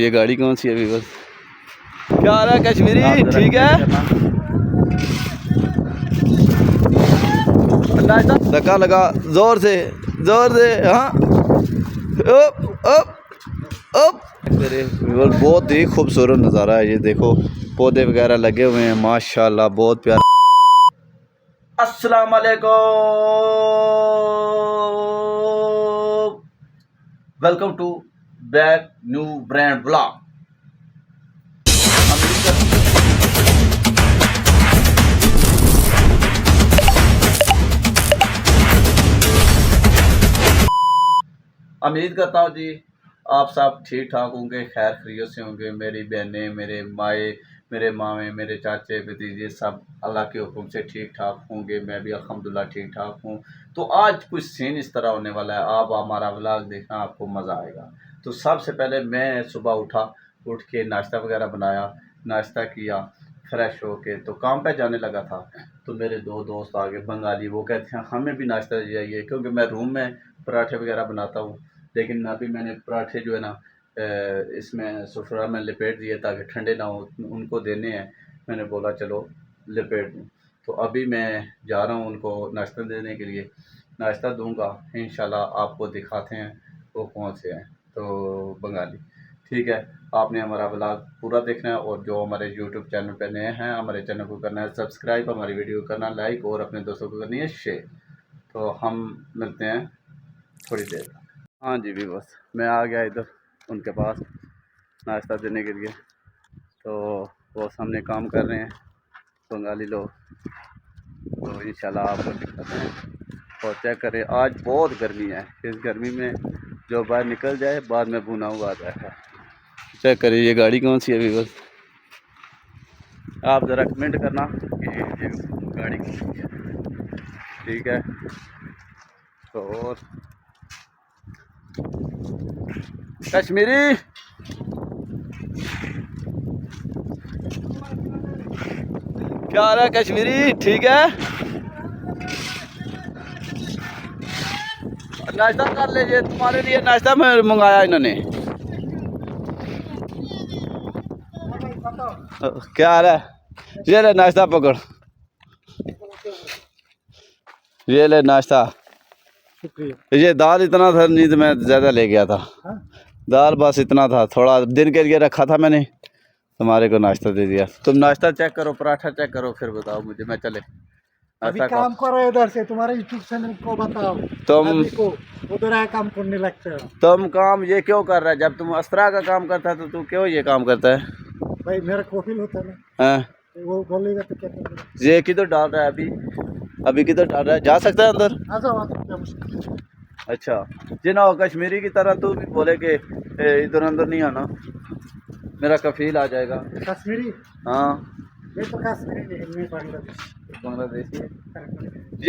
ये गाड़ी कौन सी है अभी? बस क्या आ रहा है कश्मीरी? ठीक है, धक्का लगा जोर से हाँ। ओप ओप ओप। बहुत ही खूबसूरत नज़ारा है ये, देखो पौधे वगैरह लगे हुए हैं माशाल्लाह, बहुत प्यारा। अस्सलाम वालेकुम, welcome to back new brand blog. उम्मीद करता हूँ जी आप सब ठीक ठाक होंगे, खैर खैरियत से होंगे। मेरी बहनें, मेरे माए, मेरे मामे, मेरे चाचे भतीजे सब अल्लाह के हुक्म से ठीक ठाक होंगे। मैं भी अल्हम्दुलिल्लाह ठीक ठाक हूँ। तो आज कुछ सीन इस तरह होने वाला है, आप हमारा व्लॉग देखना, आपको मज़ा आएगा। तो सबसे पहले मैं सुबह उठ के नाश्ता वगैरह बनाया, नाश्ता किया, फ्रेश होके तो काम पे जाने लगा था। तो मेरे दो दोस्त आ गए बंगाली, वो कहते हैं हमें भी नाश्ता चाहिए, क्योंकि मैं रूम में पराठे वगैरह बनाता हूँ। लेकिन अभी मैंने पराठे जो है ना इसमें सुफरा में लपेट दिए ताकि ठंडे ना हो, उनको देने हैं। मैंने बोला चलो लपेट दूँ। तो अभी मैं जा रहा हूँ उनको नाश्ता देने के लिए, नाश्ता दूंगा इंशाल्लाह। आपको दिखाते हैं वो कौन से हैं, तो बंगाली। ठीक है, आपने हमारा व्लॉग पूरा देखना है, और जो हमारे यूट्यूब चैनल पर नए हैं, हमारे चैनल को करना है सब्सक्राइब, हमारी वीडियो को करना लाइक, और अपने दोस्तों को करनी है शेयर। तो हम मिलते हैं थोड़ी देर। हाँ जी भी, बस मैं आ गया इधर उनके पास नाश्ता देने के लिए। तो वो सामने काम कर रहे हैं बंगाली लोग, तो इंशाल्लाह आपको दिखाते हैं। और चेक करें, आज बहुत गर्मी है, इस गर्मी में जो बाहर निकल जाए बाद में भुना हुआ आता है। चेक करिए ये गाड़ी कौन सी है अभी? बस आप ज़रा कमेंट करना कि ये गाड़ी कौन सी है। ठीक है, तो और कश्मीरी क्या आ रहा है कश्मीरी? ठीक है, नाश्ता कर लीजिए, तुम्हारे लिए नाश्ता में मंगाया इन्होंने। क्या आ रहा है? ये ले नाश्ता पकड़, ये ले नाश्ता। ये दाल इतना था, नींद में ज़्यादा ले गया था। दाल बस इतना था, थोड़ा दिन के लिए रखा था मैंने, तुम्हारे को नाश्ता दे दिया। तुम नाश्ता चेक करो, पराठा चेक करो, फिर बताओ मुझे, मैं चले अभी काम करो इधर से, तुम्हारे यूट्यूब चैनल को बताओ। तुम को उधर आया काम करने लगते हो। तुम काम ये क्यों कर रहा है? जब तुम अस्त्रा का काम करता है तो तू क्यों ये काम करता है? भाई मेरा कॉफी होता है ना, हाँ, तो वो बोलेगा तो क्या करेगा? ये किधर डाल रहा है अभी किधर डाल रहा है? जा सकता है अंदर? आ जाओ क्या मुश्किल। अच्छा जी ना, कश्मीरी की तरह तू भी बोले कि इधर अंदर नहीं आना, मेरा कफील आ जाएगा। कश्मीरी? हाँ, मैं तो कश्मीरी नहीं, मैं बांग्लादेश। बांग्लादेशी।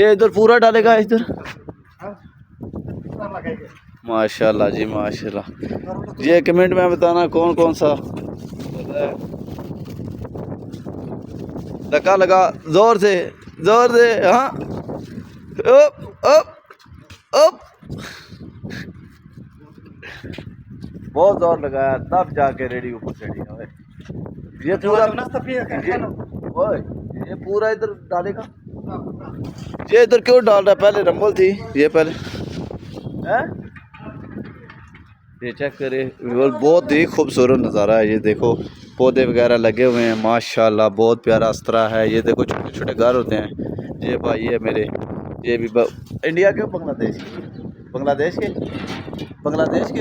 ये इधर पूरा डालेगा इधर? हाँ, लगाएंगे। माशाल्लाह जी माशाल्लाह। ये कमेंट में बताना कौन कौन सा धक्का लगा जोर से हाँ। ओप ओप ओप। बहुत जोर लगाया तब जाके रेडी ऊपर चढ़ी है। ये पूरा ये पूरा इधर डालेगा? ये इधर क्यों डाल रहा है? पहले रंबल थी ये पहले है? ये चेक करे, बहुत ही खूबसूरत नज़ारा है ये, देखो पौधे वगैरह लगे हुए हैं माशाल्लाह, बहुत प्यारा अस्त्रा है। ये देखो छोटे छोटे घर होते हैं। ये भाई है मेरे, ये भी इंडिया के हो बांग्लादेश के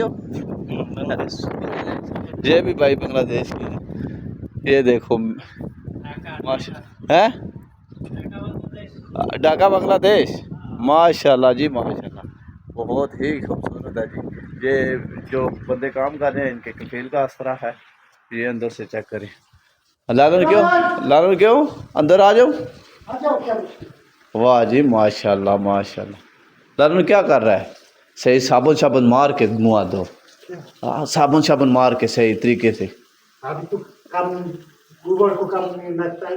हो? ये भी भाई बांग्लादेश के। ये देखो माशा है, ढाका बांग्लादेश। माशाल्लाह जी माशाल्लाह, बहुत ही खूबसूरत है जी। ये जो बंदे काम कर रहे हैं इनके कफील का अस्त्रा है। ये अंदर से चेक करें। लालन क्यों अंदर आ जाओ। वाह जी माशाल्लाह माशाल्लाह। लालन क्या कर रहा है? सही साबुन मार के मुँह दो। साबुन मार के सही तरीके से। अभी तो काम गोबर को काम नहीं लगता है,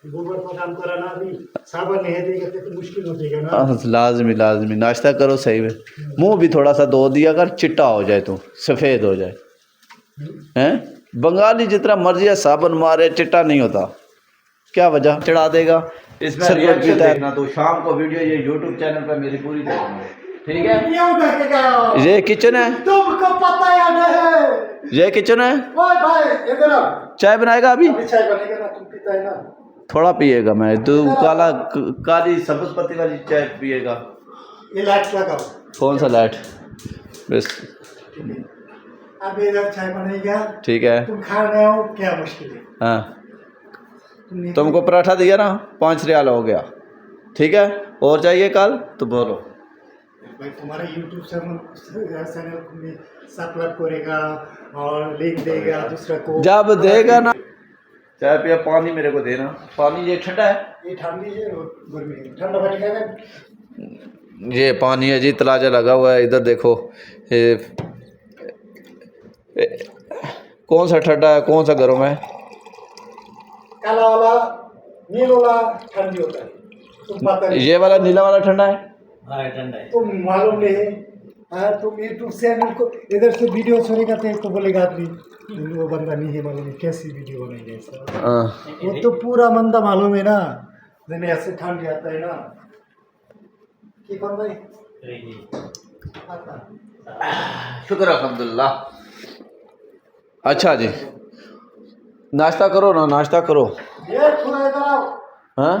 गोबर को काम कराना, अभी साबुन नहीं देगा तो मुश्किल हो जाएगा ना। लाजमी नाश्ता करो सही में, मुंह भी थोड़ा सा धो दिया अगर चिट्टा हो जाए तो सफ़ेद हो जाए। हैं? बंगाली जितना मर्जी है साबुन मारे चिट्टा नहीं होता, क्या वजह? चढ़ा देगा इसमें सर, रिएक्शन पीता है। देखना तो शाम को वीडियो ये यूट्यूब चैनल पर मेरी पूरी देखना, ठीक है? क्यों देखेगा? ये किचन है, तुमको पता या नहीं? ये किचन है। ओए भाई इधर आओ। चाय बनाएगा अभी? अभी चाय बनेगा ना, तुम पीता है ना? थोड़ा पिएगा, मैं तो काली सब्ज पत्ती वाली चाय पिएगा। ये लाइट लगाओ। कौन सा लाइट? बस अब इधर चाय बनेगा, ठीक है। तुम खा रहे हो, क्या मुश्किल है? हाँ तुमको पराठा दिया ना, 5 रियाल हो गया, ठीक है? और चाहिए कल तो बोलो। भाई तुम्हारा यूट्यूब चैनल में सब्सक्राइब करेगा और लिंक देगा दूसरा को, जब देगा ना। चाय पिया, पानी मेरे को देना। पानी ये ठंडा है, ये ठंडी है और गर्मी है, ठंडा पानी खाएगा। ये पानी है जी, तलाजा लगा हुआ है इधर देखो। कौन सा ठंडा है, कौन सा गर्म है? काला वाला नील वाला ठंडी होता है, तुम पता नहीं। ये वाला नीला वाला ठंडा है। हाँ ठंडा है, तुम मालूम नहीं है। हाँ तुम यूट्यूब चैनल को इधर से वीडियो छोड़ेगा तो बोलेगा आदमी वो बंदा नहीं है, मालूम है कैसी वीडियो बनाएगा ऐसा। वो तो पूरा बंदा मालूम है ना, जब ऐसे ठंड जाता है ना कि कौन भाई शुक्र अल्हम्दुलिल्लाह। अच्छा जी, नाश्ता करो ना, नाश्ता करो। ये थोड़ा इधर आओ। हाँ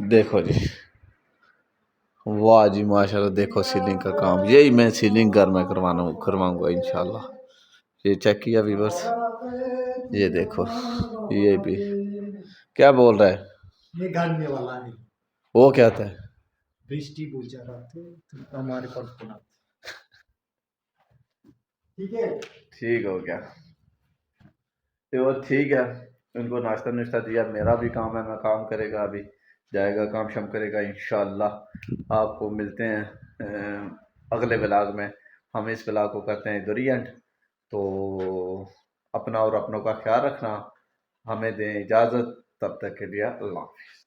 देखो जी, वाह जी माशाल्लाह, देखो सीलिंग का काम, यही मैं सीलिंग घर में करवाऊंगा इंशाल्लाह। ये चेक किया व्यूअर्स, ये देखो, ये भी क्या बोल रहा है? ये गाने वाला है, वो क्या था? बृष्टि पूजा थे हमारे पास बना। ठीक है, ठीक हो गया तो ठीक है। उनको नाश्ता नुश्ता दिया, मेरा भी काम है, मैं काम करेगा, अभी जाएगा काम शाम करेगा इंशाल्लाह। आपको मिलते हैं अगले व्लॉग में। हम इस व्लॉग को करते हैं इधर ही एंड। तो अपना और अपनों का ख्याल रखना, हमें दें इजाज़त, तब तक के लिए अल्लाह हाफ़िज़।